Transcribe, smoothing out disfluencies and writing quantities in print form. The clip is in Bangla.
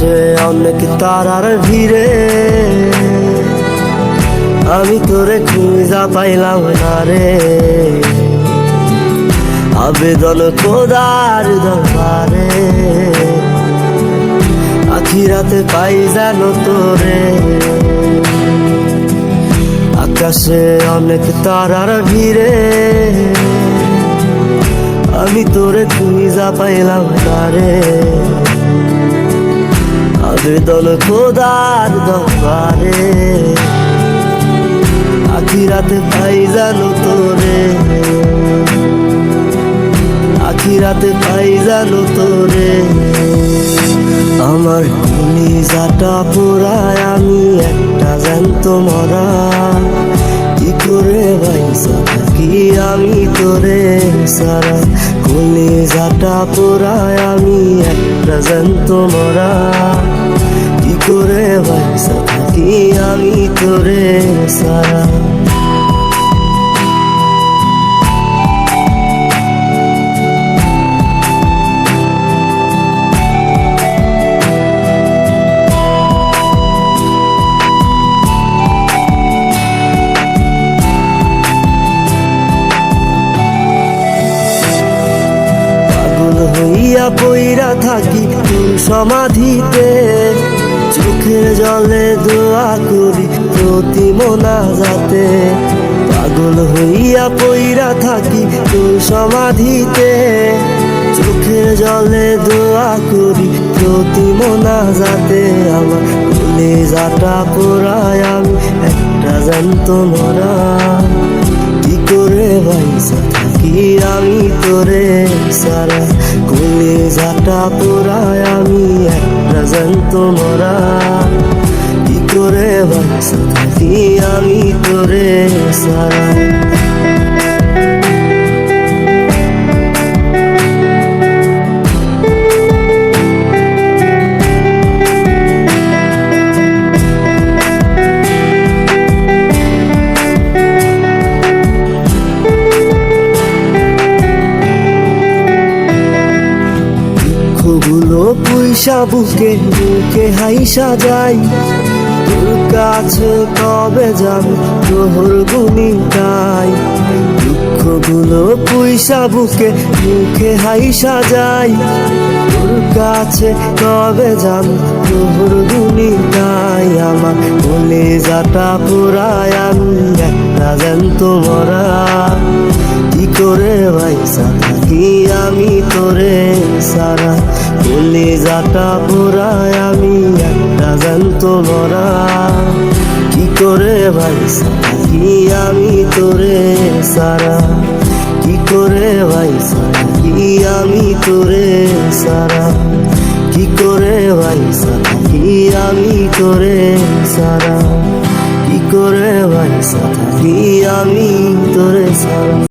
আকাশে অনেক তারার ভিড়ে আমি তোরে খুঁজা পাইলাম না রে। আবেদন খোদার দরবারে আখিরাতে পাই জানো তোরে। আকাশে অনেক তারার ভিড়ে আমি তোরে খুঁজা পাইলাম না রে। আবেদন খোদার দরবারে আখিরাতে পাই জানো তোরে। আখিরাতে পাই জানো তোরে। আমার কলিজাটা পোড়ায় আমি একটা জ্যান্ত মরা। কি করে বাইসা থাকি আমি তোরে সারা। কলিজাটা পোড়ায় আমি একটা জ্যান্ত মরা। কি করে বাইসা থাকি আমি তোরে সারা। হইয়া পইরা থাকি তোর সমাধিতে, চোখের জলে দোয়া করি প্রতি মোনাজাতে। পাগল হইয়া পইরা থাকি তোর সমাধিতে, চোখের জলে দোয়া করি প্রতি মোনাজাতে। আমার কলিজাটা পোড়ায় আমি একটা জ্যান্ত মরা। কি করে বাইসা থাকি আমি তোরে সারা। কলিজাটা পোড়ায় আমি একটা জ্যান্ত মরা। কি করে বাইসা থাকি আমি তোরে সারা। গুলো পয়সা বুকে বুকে হাইসা যাই, তোর কাছে কবে যাবে তোর গুনি গাই। দুঃখগুলো পয়সা বুকে বুকে হাইসা যাই, তোর কাছে কবে যাবে তোর গুনি গাই। আমার কলিজাটা পোড়ায় আমি একটা জ্যান্ত মরা। কি করে বাইসা থাকি আমি তোরে সারা। কলিজাটা পোড়ায় আমি একটা জ্যান্ত মরা। কি করে বাইসা থাকি আমি তোরে সারা। কি করে বাইসা থাকি আমি তোরে সারা। কি করে বাইসা থাকি আমি তোরে সারা। কি করে বাইসা থাকি আমি তোরে সারা।